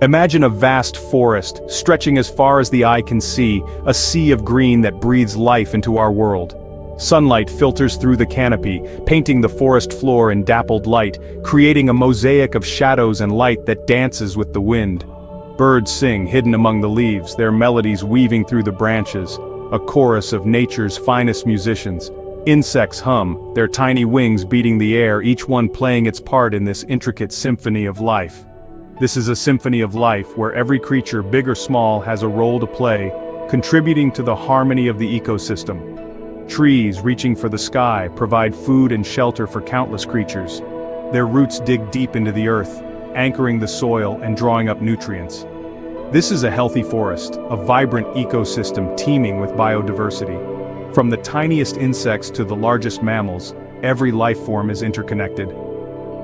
Imagine a vast forest, stretching as far as the eye can see, a sea of green that breathes life into our world. Sunlight filters through the canopy, painting the forest floor in dappled light, creating a mosaic of shadows and light that dances with the wind. Birds sing hidden among the leaves, their melodies weaving through the branches, a chorus of nature's finest musicians. Insects hum, their tiny wings beating the air, each one playing its part in this intricate symphony of life. This is a symphony of life where every creature, big or small, has a role to play, contributing to the harmony of the ecosystem. Trees, reaching for the sky, provide food and shelter for countless creatures. Their roots dig deep into the earth, anchoring the soil and drawing up nutrients. This is a healthy forest, a vibrant ecosystem teeming with biodiversity. From the tiniest insects to the largest mammals, every life form is interconnected.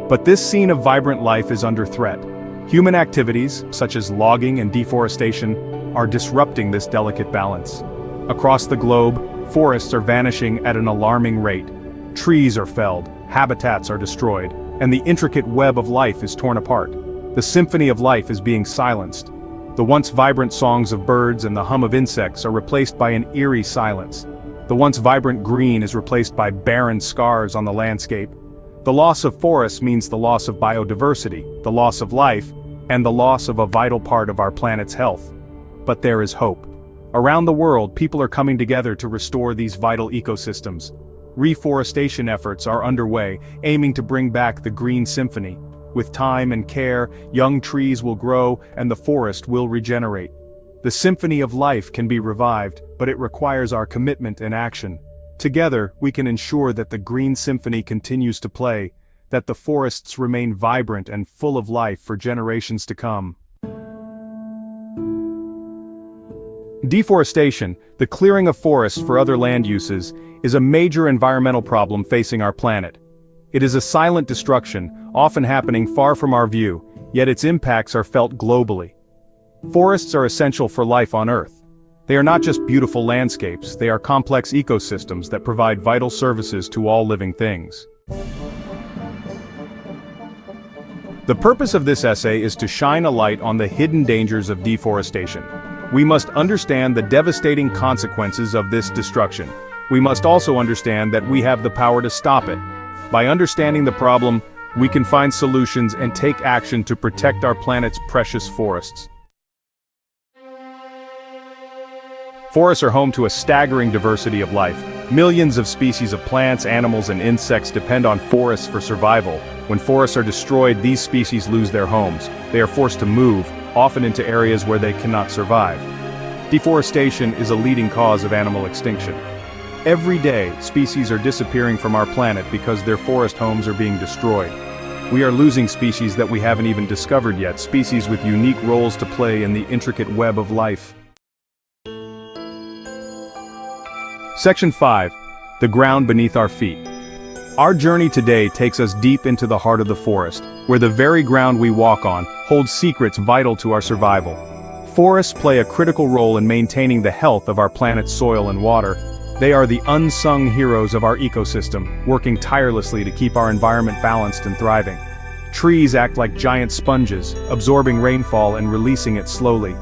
But this scene of vibrant life is under threat. Human activities, such as logging and deforestation, are disrupting this delicate balance. Across the globe, forests are vanishing at an alarming rate. Trees are felled, habitats are destroyed, and the intricate web of life is torn apart. The symphony of life is being silenced. The once vibrant songs of birds and the hum of insects are replaced by an eerie silence. The once vibrant green is replaced by barren scars on the landscape. The loss of forests means the loss of biodiversity, the loss of life, and the loss of a vital part of our planet's health. But there is hope. Around the world, people are coming together to restore these vital ecosystems. Reforestation efforts are underway, aiming to bring back the Green Symphony. With time and care, young trees will grow and the forest will regenerate. The symphony of life can be revived, but it requires our commitment and action. Together, we can ensure that the Green Symphony continues to play, that the forests remain vibrant and full of life for generations to come. Deforestation, the clearing of forests for other land uses, is a major environmental problem facing our planet. It is a silent destruction, often happening far from our view, yet its impacts are felt globally. Forests are essential for life on Earth. They are not just beautiful landscapes, they are complex ecosystems that provide vital services to all living things. The purpose of this essay is to shine a light on the hidden dangers of deforestation. We must understand the devastating consequences of this destruction. We must also understand that we have the power to stop it. By understanding the problem, we can find solutions and take action to protect our planet's precious forests. Forests are home to a staggering diversity of life. Millions of species of plants, animals, and insects depend on forests for survival. When forests are destroyed, these species lose their homes. They are forced to move, often into areas where they cannot survive. Deforestation is a leading cause of animal extinction. Every day, species are disappearing from our planet because their forest homes are being destroyed. We are losing species that we haven't even discovered yet, species with unique roles to play in the intricate web of life. Section 5. The ground beneath our feet. Our journey today takes us deep into the heart of the forest, where the very ground we walk on holds secrets vital to our survival. Forests play a critical role in maintaining the health of our planet's soil and water. They are the unsung heroes of our ecosystem, working tirelessly to keep our environment balanced and thriving. Trees act like giant sponges, absorbing rainfall and releasing it slowly.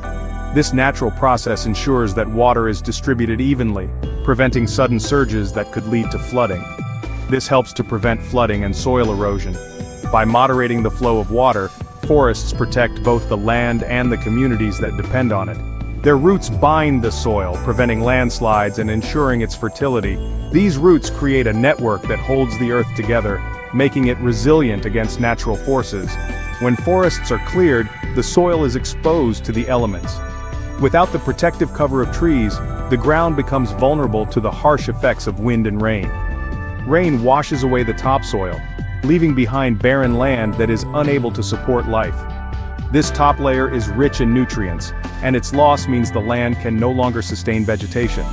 This natural process ensures that water is distributed evenly, preventing sudden surges that could lead to flooding. This helps to prevent flooding and soil erosion. By moderating the flow of water, forests protect both the land and the communities that depend on it. Their roots bind the soil, preventing landslides and ensuring its fertility. These roots create a network that holds the earth together, making it resilient against natural forces. When forests are cleared, the soil is exposed to the elements. Without the protective cover of trees, the ground becomes vulnerable to the harsh effects of wind and rain. Rain washes away the topsoil, leaving behind barren land that is unable to support life. This top layer is rich in nutrients, and its loss means the land can no longer sustain vegetation.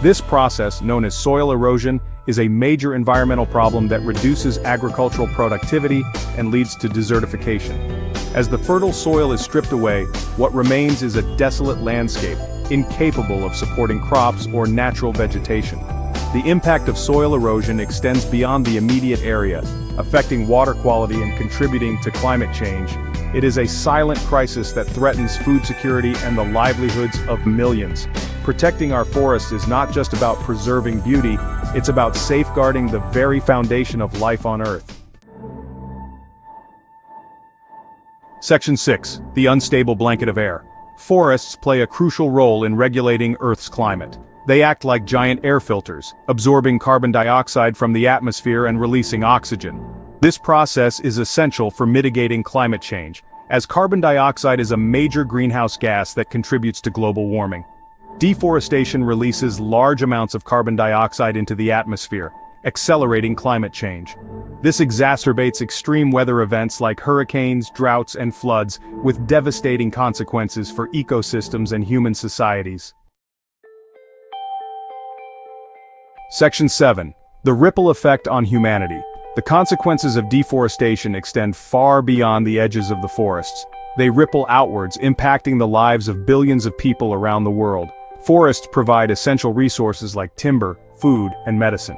This process, known as soil erosion, is a major environmental problem that reduces agricultural productivity and leads to desertification. As the fertile soil is stripped away, what remains is a desolate landscape, incapable of supporting crops or natural vegetation. The impact of soil erosion extends beyond the immediate area, affecting water quality and contributing to climate change. It is a silent crisis that threatens food security and the livelihoods of millions. Protecting our forests is not just about preserving beauty, it's about safeguarding the very foundation of life on Earth. Section 6. The unstable blanket of air. Forests play a crucial role in regulating Earth's climate. They act like giant air filters, absorbing carbon dioxide from the atmosphere and releasing oxygen. This process is essential for mitigating climate change, as carbon dioxide is a major greenhouse gas that contributes to global warming. Deforestation releases large amounts of carbon dioxide into the atmosphere, accelerating climate change. This exacerbates extreme weather events like hurricanes, droughts, and floods, with devastating consequences for ecosystems and human societies. Section 7. The ripple effect on humanity. The consequences of deforestation extend far beyond the edges of the forests. They ripple outwards, impacting the lives of billions of people around the world. Forests provide essential resources like timber, food, and medicine.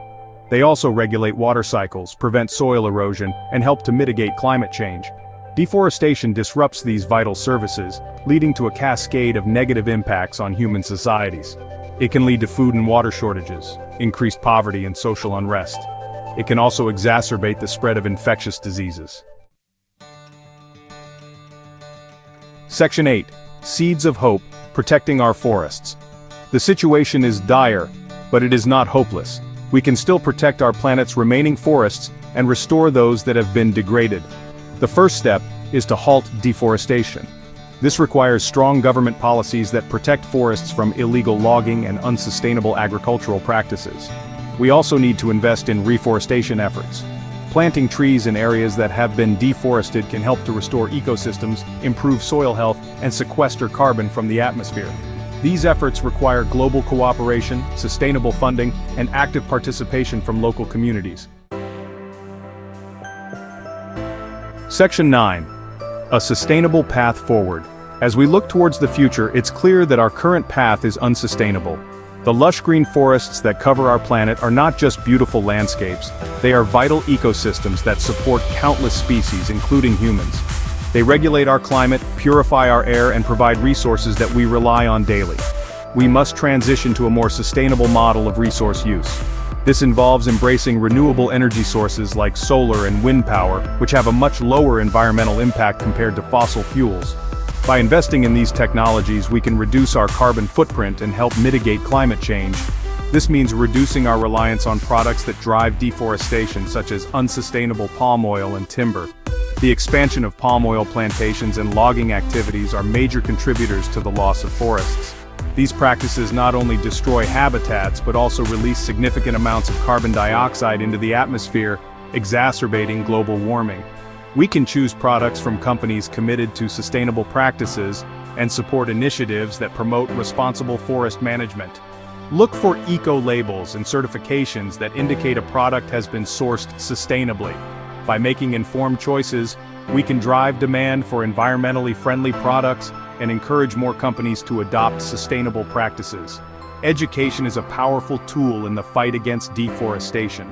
They also regulate water cycles, prevent soil erosion, and help to mitigate climate change. Deforestation disrupts these vital services, leading to a cascade of negative impacts on human societies. It can lead to food and water shortages, increased poverty, and social unrest. It can also exacerbate the spread of infectious diseases. Section 8. Seeds of Hope, Protecting Our Forests. The situation is dire, but it is not hopeless. We can still protect our planet's remaining forests and restore those that have been degraded. The first step is to halt deforestation. This requires strong government policies that protect forests from illegal logging and unsustainable agricultural practices. We also need to invest in reforestation efforts. Planting trees in areas that have been deforested can help to restore ecosystems, improve soil health, and sequester carbon from the atmosphere. These efforts require global cooperation, sustainable funding, and active participation from local communities. Section 9. A sustainable path forward. As we look towards the future, it's clear that our current path is unsustainable. The lush green forests that cover our planet are not just beautiful landscapes, they are vital ecosystems that support countless species, including humans. They regulate our climate, purify our air, and provide resources that we rely on daily. We must transition to a more sustainable model of resource use. This involves embracing renewable energy sources like solar and wind power, which have a much lower environmental impact compared to fossil fuels. By investing in these technologies, we can reduce our carbon footprint and help mitigate climate change. This means reducing our reliance on products that drive deforestation, such as unsustainable palm oil and timber. The expansion of palm oil plantations and logging activities are major contributors to the loss of forests. These practices not only destroy habitats but also release significant amounts of carbon dioxide into the atmosphere, exacerbating global warming. We can choose products from companies committed to sustainable practices and support initiatives that promote responsible forest management. Look for eco-labels and certifications that indicate a product has been sourced sustainably. By making informed choices, we can drive demand for environmentally friendly products and encourage more companies to adopt sustainable practices. Education is a powerful tool in the fight against deforestation.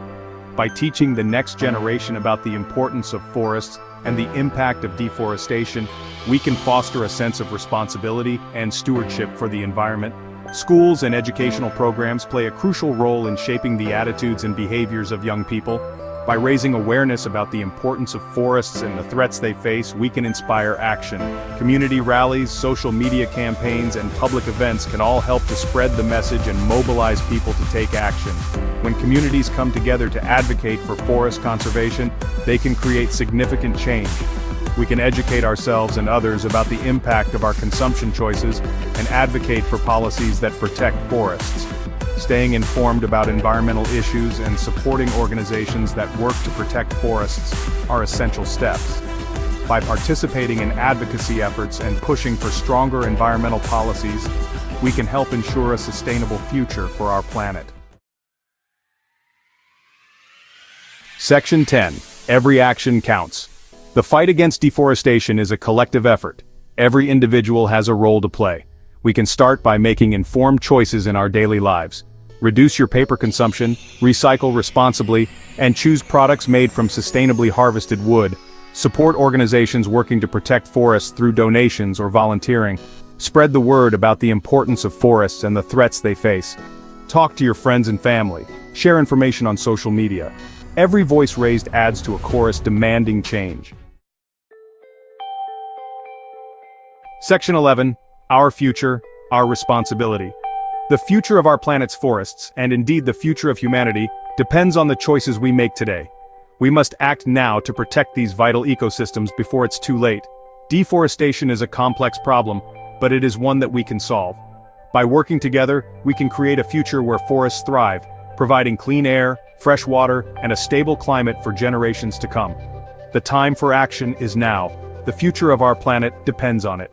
By teaching the next generation about the importance of forests and the impact of deforestation, we can foster a sense of responsibility and stewardship for the environment. Schools and educational programs play a crucial role in shaping the attitudes and behaviors of young people. By raising awareness about the importance of forests and the threats they face, we can inspire action. Community rallies, social media campaigns, and public events can all help to spread the message and mobilize people to take action. When communities come together to advocate for forest conservation, they can create significant change. We can educate ourselves and others about the impact of our consumption choices and advocate for policies that protect forests. Staying informed about environmental issues and supporting organizations that work to protect forests are essential steps. By participating in advocacy efforts and pushing for stronger environmental policies, we can help ensure a sustainable future for our planet. Section 10. Every action counts. The fight against deforestation is a collective effort. Every individual has a role to play. We can start by making informed choices in our daily lives. Reduce your paper consumption, recycle responsibly, and choose products made from sustainably harvested wood. Support organizations working to protect forests through donations or volunteering. Spread the word about the importance of forests and the threats they face. Talk to your friends and family. Share information on social media. Every voice raised adds to a chorus demanding change. Section 11. Our future, our responsibility. The future of our planet's forests, and indeed the future of humanity, depends on the choices we make today. We must act now to protect these vital ecosystems before it's too late. Deforestation is a complex problem, but it is one that we can solve. By working together, we can create a future where forests thrive, providing clean air, fresh water, and a stable climate for generations to come. The time for action is now. The future of our planet depends on it.